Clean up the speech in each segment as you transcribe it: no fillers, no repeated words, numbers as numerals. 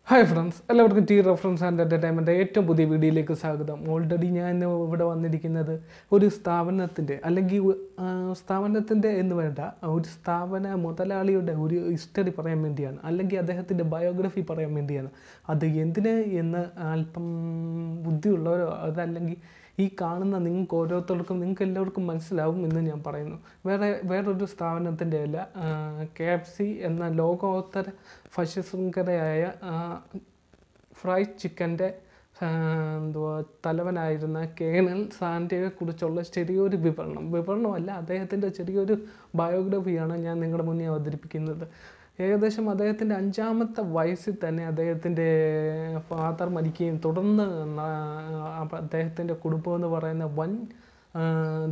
Hi friends, എല്ലാവർക്കും T reference and entertainment ഏറ്റവും പുതിയ വീഡിയോയിലേക്ക് സ്വാഗതം. ഓൾറെഡി ഞാൻ ഇവിടെ വന്നിരിക്കുന്നത് ഒരു സ്ഥാപനത്തിൻ്റെ അല്ലെങ്കിൽ സ്ഥാപനത്തിൻ്റെ എന്ന് വേണ്ട, ഒരു സ്ഥാപന മുതലാളിയുടെ ഒരു ഹിസ്റ്ററി പറയാൻ വേണ്ടിയാണ്, അല്ലെങ്കിൽ അദ്ദേഹത്തിൻ്റെ ബയോഗ്രഫി പറയാൻ വേണ്ടിയാണ്. അത് എന്തിന് എന്ന് അല്പം ബുദ്ധിയുള്ളവരോ അതല്ലെങ്കിൽ ഈ കാണുന്ന നിങ്ങൾക്ക് ഓരോരുത്തർക്കും നിങ്ങൾക്ക് എല്ലാവർക്കും മനസ്സിലാവും എന്ന് ഞാൻ പറയുന്നു. വേറൊരു സ്ഥാപനത്തിൻ്റെ അല്ല, KFC എന്ന ലോകോത്തര ഭക്ഷ്യശൃംഖലയായ ഫ്രൈഡ് ചിക്കൻ്റെ തലവനായിരുന്ന കേണൽ സാൻഡയെ കുറിച്ചുള്ള ചെറിയൊരു വിവരണമല്ല, അദ്ദേഹത്തിൻ്റെ ചെറിയൊരു ബയോഗ്രഫിയാണ് ഞാൻ നിങ്ങളുടെ മുന്നിൽ അവതരിപ്പിക്കുന്നത്. ഏകദേശം അദ്ദേഹത്തിൻ്റെ 5ാമത്തെ വയസ്സിൽ തന്നെ അദ്ദേഹത്തിൻ്റെ ഫാദർ മരിക്കുകയും തുടർന്ന് അദ്ദേഹത്തിൻ്റെ കുടുംബം എന്ന് പറയുന്ന വൻ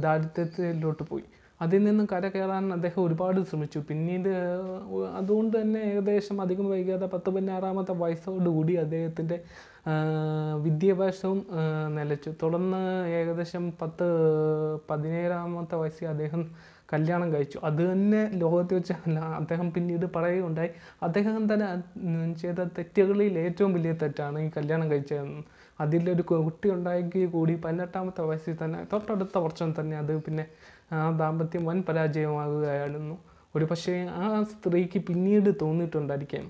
ദാരിദ്ര്യത്തിലോട്ട് പോയി. അതിൽ നിന്നും കരകയറാൻ അദ്ദേഹം ഒരുപാട് ശ്രമിച്ചു. പിന്നീട് അതുകൊണ്ട് തന്നെ ഏകദേശം അധികം വൈകാതെ 10-16ാമത്തെ വയസ്സോടുകൂടി അദ്ദേഹത്തിൻ്റെ വിദ്യാഭ്യാസവും നിലച്ചു. തുടർന്ന് ഏകദേശം 17-ാമത്തെ വയസ്സിൽ അദ്ദേഹം കല്യാണം കഴിച്ചു. അത് തന്നെ ലോകത്ത് വെച്ച് അദ്ദേഹം പിന്നീട് പറയുകയുണ്ടായി, അദ്ദേഹം തന്നെ ചെയ്ത തെറ്റുകളിൽ ഏറ്റവും വലിയ തെറ്റാണ് ഈ കല്യാണം കഴിച്ചതെന്ന്. അതിലൊരു കുട്ടി ഉണ്ടായെങ്കിൽ കൂടി 18ാമത്തെ വയസ്സിൽ തന്നെ തൊട്ടടുത്ത വർഷം തന്നെ അത് പിന്നെ ആ ദാമ്പത്യം വൻ പരാജയമാകുകയായിരുന്നു. ഒരു പക്ഷേ ആ സ്ത്രീക്ക് പിന്നീട് തോന്നിയിട്ടുണ്ടായിരിക്കാം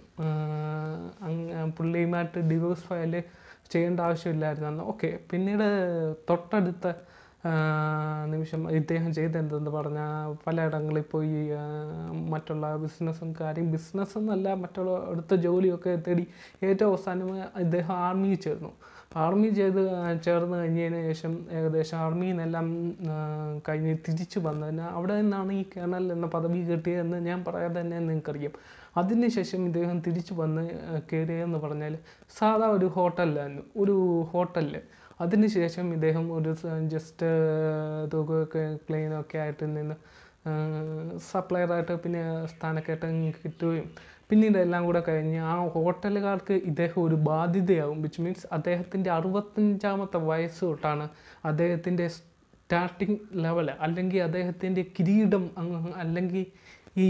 പുള്ളിയുമായിട്ട് ഡിവോഴ്സ് ഫയൽ ചെയ്യേണ്ട ആവശ്യമില്ലായിരുന്നു. ഓക്കെ, പിന്നീട് തൊട്ടടുത്ത നിമിഷം ഇദ്ദേഹം ചെയ്തെന്തെന്ന് പറഞ്ഞാൽ പലയിടങ്ങളിൽ പോയി മറ്റുള്ള ബിസിനസ്സെന്നല്ല മറ്റുള്ള അടുത്ത ജോലിയൊക്കെ തേടി ഏറ്റവും അവസാനം ഇദ്ദേഹം ആർമിയിൽ ചേർന്നു. ചേർന്ന് കഴിഞ്ഞതിന് ശേഷം ഏകദേശം ആർമിയിൽ നിന്നെല്ലാം കഴിഞ്ഞ് തിരിച്ചു വന്നതിന് അവിടെ നിന്നാണ് ഈ കേണൽ എന്ന പദവി കിട്ടിയതെന്ന് ഞാൻ പറയാതെ തന്നെ നിങ്ങൾക്കറിയാം. അതിനുശേഷം ഇദ്ദേഹം തിരിച്ചു വന്ന് കയറിയതെന്ന് പറഞ്ഞാൽ സാധാ ഒരു ഹോട്ടലിൽ. അതിനുശേഷം ഇദ്ദേഹം ഒരു ജസ്റ്റ് തൂക്കമൊക്കെ ക്ലീനൊക്കെ ആയിട്ട് നിന്ന് സപ്ലയറായിട്ട് പിന്നെ സ്ഥാനക്കയറ്റം കിട്ടുകയും പിന്നീട് എല്ലാം കൂടെ കഴിഞ്ഞ് ആ ഹോട്ടലുകാർക്ക് ഇദ്ദേഹം ഒരു ബാധ്യതയാകും. വിച്ച് മീൻസ് അദ്ദേഹത്തിൻ്റെ 65ാമത്തെ വയസ്സ് തൊട്ടാണ് അദ്ദേഹത്തിൻ്റെ സ്റ്റാർട്ടിങ് ലെവൽ, അല്ലെങ്കിൽ അദ്ദേഹത്തിൻ്റെ കിരീടം, അല്ലെങ്കിൽ ഈ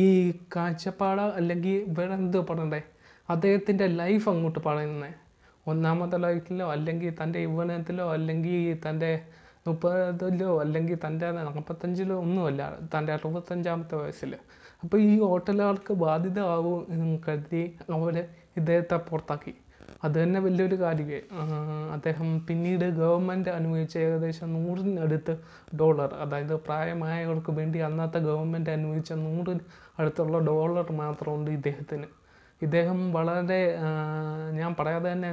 കാഴ്ചപ്പാട്, അല്ലെങ്കിൽ വേറെ എന്തോ പറയണ്ടേ, അദ്ദേഹത്തിൻ്റെ ലൈഫ് അങ്ങോട്ട് പറയുന്നത്. ഒന്നാമത്തെ ലൈഫിലോ അല്ലെങ്കിൽ തൻ്റെ യൗവനത്തിലോ അല്ലെങ്കിൽ തൻ്റെ 30-ലോ അല്ലെങ്കിൽ തൻ്റെ 45-ലോ ഒന്നുമല്ല, തൻ്റെ 65ാമത്തെ വയസ്സിൽ. അപ്പോൾ ഈ ഹോട്ടലുകാർക്ക് ബാധ്യത ആവും കരുതി അവർ ഇദ്ദേഹത്തെ പുറത്താക്കി. അത് തന്നെ വലിയൊരു കാര്യമേ. അദ്ദേഹം പിന്നീട് ഗവൺമെൻറ് അനുവദിച്ച ഏകദേശം $100 അതായത് പ്രായമായവർക്ക് വേണ്ടി അന്നത്തെ ഗവൺമെൻറ് അനുവദിച്ച $100 മാത്രമുണ്ട് ഇദ്ദേഹത്തിന്. ഇദ്ദേഹം വളരെ, ഞാൻ പറയാതെ തന്നെ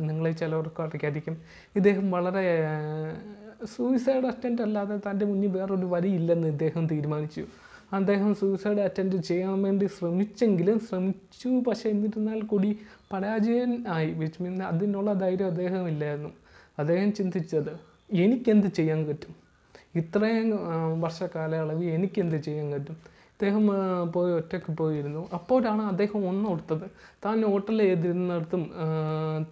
നിങ്ങളെ ചിലവർക്ക് അറിയായിരിക്കും, ഇദ്ദേഹം വളരെ സൂയിസൈഡ് അറ്റൻറ്റ് അല്ലാതെ തൻ്റെ മുന്നിൽ വേറൊരു വഴിയില്ലെന്ന് ഇദ്ദേഹം തീരുമാനിച്ചു. അദ്ദേഹം സൂയിസൈഡ് അറ്റൻറ്റ് ചെയ്യാൻ വേണ്ടി ശ്രമിച്ചു. പക്ഷേ എന്നിരുന്നാൽ കൂടി പരാജയൻ ആയി. വിച്ച് മീൻസ് അതിനുള്ള ധൈര്യം അദ്ദേഹം ഇല്ലായിരുന്നു. അദ്ദേഹം ചിന്തിച്ചത്, എനിക്കെന്ത് ചെയ്യാൻ പറ്റും, ഇത്രയും വർഷക്കാലയളവിൽ എനിക്കെന്ത് ചെയ്യാൻ പറ്റും. അദ്ദേഹം ഒറ്റയ്ക്ക് പോയിരുന്നു. അപ്പോഴാണ് അദ്ദേഹം ഒന്നോർത്തത്, താൻ ഹോട്ടലിൽ ചെയ്തിരുന്നിടത്തും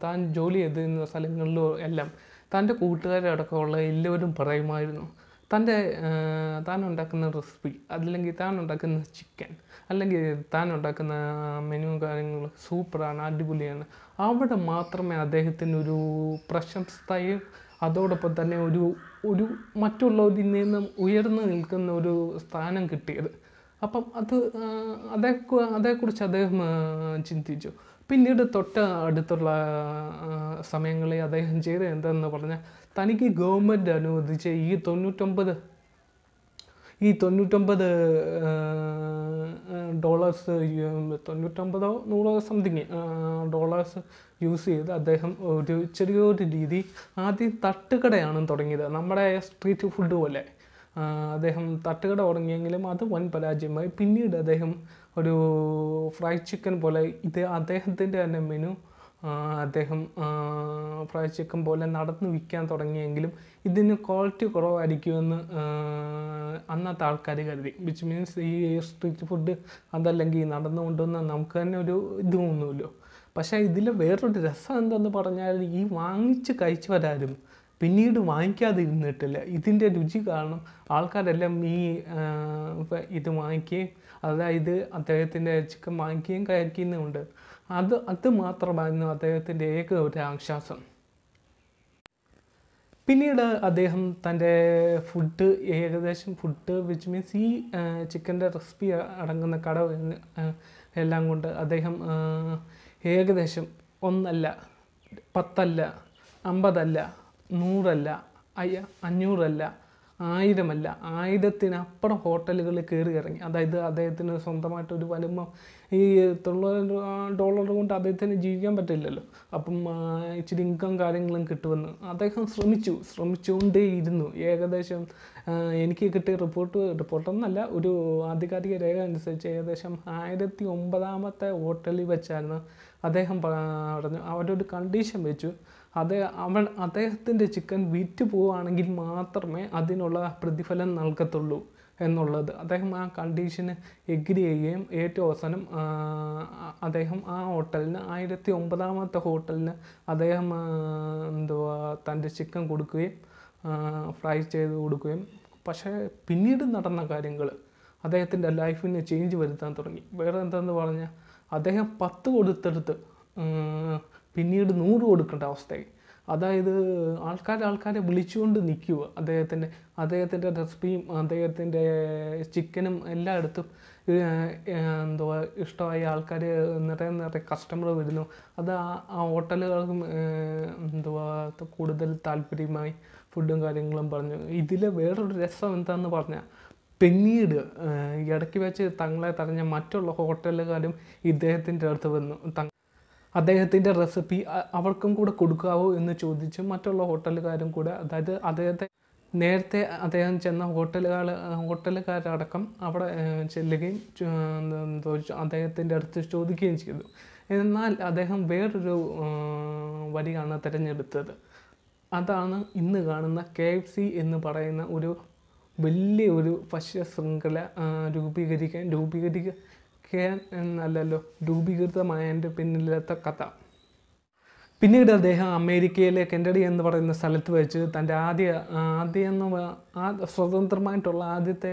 താൻ ജോലി ചെയ്തിരുന്ന സ്ഥലങ്ങളിലും എല്ലാം തൻ്റെ കൂട്ടുകാരടക്കമുള്ള എല്ലാവരും പറയുമായിരുന്നു, താൻ ഉണ്ടാക്കുന്ന റെസിപ്പി അല്ലെങ്കിൽ താൻ ഉണ്ടാക്കുന്ന ചിക്കൻ അല്ലെങ്കിൽ താൻ ഉണ്ടാക്കുന്ന മെനു കാര്യങ്ങൾ സൂപ്പറാണ്, അടിപൊളിയാണ്. അവിടെ മാത്രമേ അദ്ദേഹത്തിനൊരു പ്രശസ്തയും അതോടൊപ്പം തന്നെ ഒരു മറ്റുള്ളവരിൽ നിന്നും ഉയർന്നു നിൽക്കുന്ന ഒരു സ്ഥാനം കിട്ടിയത്. അപ്പം അതേക്കുറിച്ച് അദ്ദേഹം ചിന്തിച്ചു. പിന്നീട് അടുത്തുള്ള സമയങ്ങളിൽ അദ്ദേഹം ചെയ്തത് എന്താണെന്ന് പറഞ്ഞാൽ, തനിക്ക് ഗവൺമെൻറ് അനുവദിച്ച ഈ 99 സംതിങ് ഡോളേഴ്സ് യൂസ് ചെയ്ത് അദ്ദേഹം ഒരു ചെറിയൊരു രീതി ആദ്യം തട്ടുകടയാണ് തുടങ്ങിയത്. നമ്മുടെ സ്ട്രീറ്റ് ഫുഡ് പോലെ അദ്ദേഹം തട്ടുകട തുടങ്ങിയെങ്കിലും അത് വൻ പരാജയമായി. പിന്നീട് അദ്ദേഹം ഒരു ഫ്രൈഡ് ചിക്കൻ പോലെ അദ്ദേഹത്തിൻ്റെ തന്നെ മെനു അദ്ദേഹം ഫ്രൈഡ് ചിക്കൻ പോലെ നടന്ന് വിൽക്കാൻ തുടങ്ങിയെങ്കിലും ഇതിന് ക്വാളിറ്റി കുറവായിരിക്കുമെന്ന് അന്നത്തെ ആൾക്കാർ കരുതി. വിച്ച് മീൻസ് ഈ സ്ട്രീറ്റ് ഫുഡ് അതല്ലെങ്കിൽ നടന്നു കൊണ്ടുവന്ന നമുക്ക് തന്നെ ഒരു ഇത് തോന്നുമല്ലോ. പക്ഷേ ഇതിൽ വേറൊരു രസം എന്തെന്ന് പറഞ്ഞാൽ, ഈ വാങ്ങിച്ച് കഴിച്ചവരാരും പിന്നീട് വാങ്ങിക്കാതിരുന്നിട്ടില്ല. ഇതിൻ്റെ രുചി കാരണം ആൾക്കാരെല്ലാം ഇത് വാങ്ങിക്കുകയും, അതായത് അദ്ദേഹത്തിൻ്റെ ചിക്കൻ വാങ്ങിക്കുകയും കഴിക്കുന്നുമുണ്ട്. അത് മാത്രമായിരുന്നു അദ്ദേഹത്തിൻ്റെ ഏക ഒരു ആശ്വാസം. പിന്നീട് അദ്ദേഹം തൻ്റെ ഏകദേശം ഫുഡ് വിച്ച് മീൻസ് ഈ ചിക്കൻ്റെ റെസിപ്പി അടങ്ങുന്ന കട എല്ലാം കൊണ്ട് അദ്ദേഹം ഏകദേശം 1 അല്ല 10 അല്ല 50 അല്ല 100 അല്ല 500 അല്ല 1000 അല്ല 1000-നപ്പുറം ഹോട്ടലുകളിൽ കയറി ഇറങ്ങി. അതായത് അദ്ദേഹത്തിന് സ്വന്തമായിട്ടൊരു വരുമ്പം ഈ $900 കൊണ്ട് അദ്ദേഹത്തിന് ജീവിക്കാൻ പറ്റില്ലല്ലോ. അപ്പം ഇച്ചിരി ഇൻകം കാര്യങ്ങളും കിട്ടുമെന്ന് അദ്ദേഹം ശ്രമിച്ചുകൊണ്ടേയിരുന്നു. ഏകദേശം എനിക്ക് കിട്ടിയ റിപ്പോർട്ടൊന്നല്ല, ഒരു ആധികാരിക രേഖ അനുസരിച്ച് ഏകദേശം 1009-ാമത്തെ ഹോട്ടലിൽ വെച്ചായിരുന്നു അദ്ദേഹം പറഞ്ഞു. അവരൊരു കണ്ടീഷൻ വെച്ചു, അദ്ദേഹത്തിൻ്റെ ചിക്കൻ വിറ്റ് പോവുകയാണെങ്കിൽ മാത്രമേ അതിനുള്ള പ്രതിഫലം നൽകത്തുള്ളൂ എന്നുള്ളത്. അദ്ദേഹം ആ കണ്ടീഷന് എഗ്രി ചെയ്യുകയും ഏറ്റവും അവസാനം അദ്ദേഹം ആ ഹോട്ടലിന് 1009-ാമത്തെ ഹോട്ടലിന് അദ്ദേഹം തൻ്റെ ചിക്കൻ കൊടുക്കുകയും ഫ്രൈ ചെയ്ത് കൊടുക്കുകയും. പക്ഷേ പിന്നീട് നടന്ന കാര്യങ്ങൾ അദ്ദേഹത്തിൻ്റെ ലൈഫിന് ചേഞ്ച് വരുത്താൻ തുടങ്ങി. വേറെ എന്താണെന്ന് പറഞ്ഞാൽ അദ്ദേഹം 10 കൊടുത്തെടുത്ത് പിന്നീട് 100 കൊടുക്കേണ്ട അവസ്ഥയായി. അതായത് ആൾക്കാരെ വിളിച്ചുകൊണ്ട് നിൽക്കുക. അദ്ദേഹത്തിൻ്റെ റെസിപ്പിയും അദ്ദേഹത്തിൻ്റെ ചിക്കനും എല്ലായിടത്തും ഇഷ്ടമായി. ആൾക്കാർ നിറയെ കസ്റ്റമർ വരുന്നു. അത് ആ ഹോട്ടലുകൾക്കും കൂടുതൽ താല്പര്യമായി ഫുഡും കാര്യങ്ങളും പറഞ്ഞു. ഇതിൽ വേറൊരു രസം എന്താണെന്ന് പറഞ്ഞാൽ പിന്നീട് ഇടയ്ക്ക് വെച്ച് തങ്ങളെ തടഞ്ഞ മറ്റുള്ള ഹോട്ടലുകാരും ഇദ്ദേഹത്തിൻ്റെ അടുത്ത് വന്നു. അദ്ദേഹത്തിൻ്റെ റെസിപ്പി അവർക്കും കൂടെ കൊടുക്കാവോ എന്ന് ചോദിച്ച് മറ്റുള്ള ഹോട്ടലുകാരും കൂടെ, അതായത് നേരത്തെ അദ്ദേഹം ചെന്ന ഹോട്ടലുകാരടക്കം അവിടെ ചെല്ലുകയും അദ്ദേഹത്തിൻ്റെ അടുത്ത് ചോദിക്കുകയും ചെയ്തു. എന്നാൽ അദ്ദേഹം വേറൊരു വഴിയാണ് തിരഞ്ഞെടുത്തത്. അതാണ് ഇന്ന് കാണുന്ന KFC എന്ന് പറയുന്ന ഒരു വലിയൊരു ഭക്ഷ്യ ശൃംഖല രൂപീകൃതമായതിൻ്റെ പിന്നിലത്തെ കഥ. പിന്നീട് അദ്ദേഹം അമേരിക്കയിലെ കെൻഡഡി എന്ന് പറയുന്ന സ്ഥലത്ത് വെച്ച് തൻ്റെ സ്വതന്ത്രമായിട്ടുള്ള ആദ്യത്തെ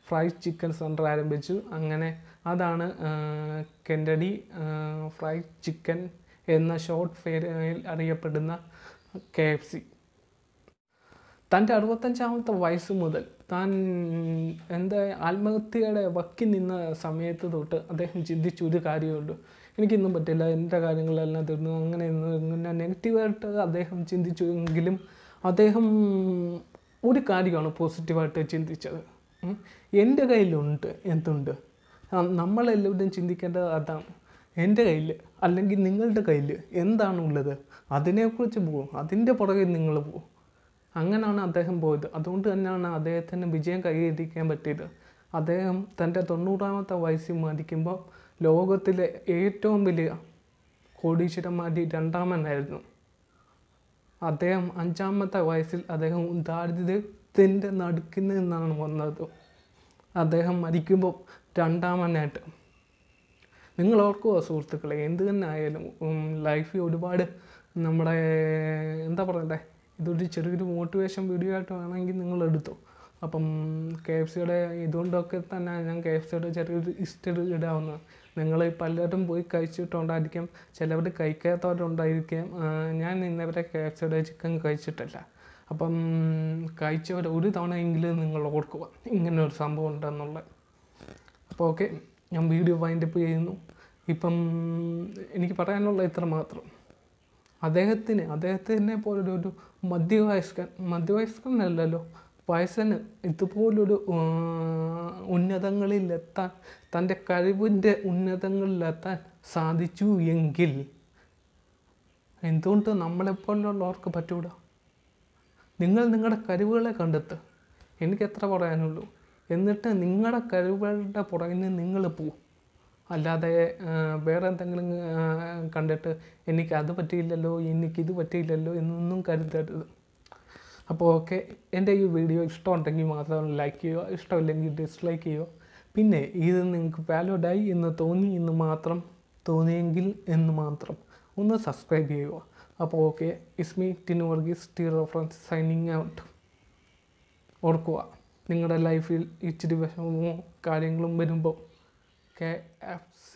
ഫ്രൈഡ് ചിക്കൻ സെൻറ്റർ ആരംഭിച്ചു. അങ്ങനെ അതാണ് കെൻഡഡി ഫ്രൈഡ് ചിക്കൻ എന്ന ഷോർട്ട് പേരിൽ അറിയപ്പെടുന്ന KFC. തൻ്റെ 65-ാമത്തെ വയസ്സ് മുതൽ താൻ ആത്മഹത്യയുടെ വക്കിൽ നിന്ന സമയത്ത് തൊട്ട് അദ്ദേഹം ചിന്തിച്ചൊരു കാര്യമുണ്ട്, എനിക്കൊന്നും പറ്റില്ല, എൻ്റെ കാര്യങ്ങളെല്ലാം തീർന്നു, അങ്ങനെ നെഗറ്റീവായിട്ട് അദ്ദേഹം ചിന്തിച്ചു. എങ്കിലും അദ്ദേഹം ഒരു കാര്യമാണ് പോസിറ്റീവായിട്ട് ചിന്തിച്ചത്. എൻ്റെ കയ്യിലുണ്ട് എന്തുണ്ട്, നമ്മളെല്ലാവരും ചിന്തിക്കേണ്ടത് അതാണ്. എൻ്റെ കയ്യിൽ അല്ലെങ്കിൽ നിങ്ങളുടെ കയ്യിൽ എന്താണുള്ളത് അതിനെക്കുറിച്ച് പോകും, അതിൻ്റെ പുറകെ നിങ്ങൾ പോകും. അങ്ങനെയാണ് അദ്ദേഹം പോയത്. അതുകൊണ്ട് തന്നെയാണ് അദ്ദേഹത്തിന് വിജയം കൈവരിക്കാൻ പറ്റിയത്. അദ്ദേഹം തൻ്റെ 90-ാമത്തെ വയസ്സിൽ മരിക്കുമ്പോൾ ലോകത്തിലെ ഏറ്റവും വലിയ കോടീശ്വരന്മാരിൽ 2ാമനായിരുന്നു. അദ്ദേഹം 5-ാമത്തെ വയസ്സിൽ അദ്ദേഹം ദാരിദ്ര്യത്തിൻ്റെ നടുക്കിൽ നിന്നാണ് വന്നത്. അദ്ദേഹം മരിക്കുമ്പോൾ 2ാമനായിട്ട്. നിങ്ങൾ ഓർക്കുക സുഹൃത്തുക്കളെ, എന്ത് തന്നെ ആയാലും ലൈഫിൽ ഒരുപാട് നമ്മുടെ ഇതൊരു ചെറിയൊരു മോട്ടിവേഷൻ വീഡിയോ ആയിട്ട് വേണമെങ്കിൽ നിങ്ങൾ എടുത്തോ. അപ്പം KFCയുടെ ഇതുകൊണ്ടൊക്കെ തന്നെ ഞാൻ KFCയുടെ ചെറിയൊരു ഹിസ്റ്ററി ഇടാവുന്നത്. നിങ്ങൾ പലരും പോയി കഴിച്ചിട്ടുണ്ടായിരിക്കാം, ചിലവർ കഴിക്കാത്തവരുണ്ടായിരിക്കാം. ഞാൻ ഇന്നവരെ KFCയുടെ ചിക്കൻ കഴിച്ചിട്ടില്ല. അപ്പം കഴിച്ചവർ ഒരു തവണയെങ്കിലും നിങ്ങൾ ഓർക്കുക ഇങ്ങനൊരു സംഭവം ഉണ്ടെന്നുള്ളത്. അപ്പോൾ ഓക്കെ, ഞാൻ വീഡിയോ വൈൻഡപ്പ് ചെയ്യുന്നു. ഇപ്പം എനിക്ക് പറയാനുള്ള ഇത്ര മാത്രം. അദ്ദേഹത്തിനെ പോലൊരു മധ്യവയസ്കനല്ലല്ലോ, വയസ്സന് ഇതുപോലൊരു ഉന്നതങ്ങളിലെത്താൻ, തൻ്റെ കഴിവിൻ്റെ ഉന്നതങ്ങളിലെത്താൻ സാധിച്ചു എങ്കിൽ എന്തുകൊണ്ട് നമ്മളെപ്പോലുള്ളവർക്ക് പറ്റൂല? നിങ്ങളുടെ കഴിവുകളെ കണ്ടെത്തുക. എനിക്കെത്ര പറയാനുള്ളൂ. എന്നിട്ട് നിങ്ങളുടെ കഴിവുകളുടെ പുറകിന് നിങ്ങൾ പോവും. അല്ലാതെ വേറെ എന്തെങ്കിലും കണ്ടിട്ട് എനിക്കത് പറ്റിയില്ലല്ലോ, എനിക്കിത് പറ്റിയില്ലല്ലോ എന്നൊന്നും കരുതരുത്. അപ്പോൾ ഓക്കെ, എൻ്റെ ഈ വീഡിയോ ഇഷ്ടമുണ്ടെങ്കിൽ മാത്രം ലൈക്ക് ചെയ്യുക, ഇഷ്ടമില്ലെങ്കിൽ ഡിസ്ലൈക്ക് ചെയ്യുക. പിന്നെ ഇത് നിങ്ങൾക്ക് വാല്യൂഡായി എന്ന് തോന്നിയെങ്കിൽ ഒന്ന് സബ്സ്ക്രൈബ് ചെയ്യുക. അപ്പോൾ okay, it's me Tinu Varghese, T reference signing out. ഓർക്കുക, നിങ്ങളുടെ ലൈഫിൽ ഇച്ചിരി വിഷമമോ കാര്യങ്ങളും വരുമ്പോൾ KFC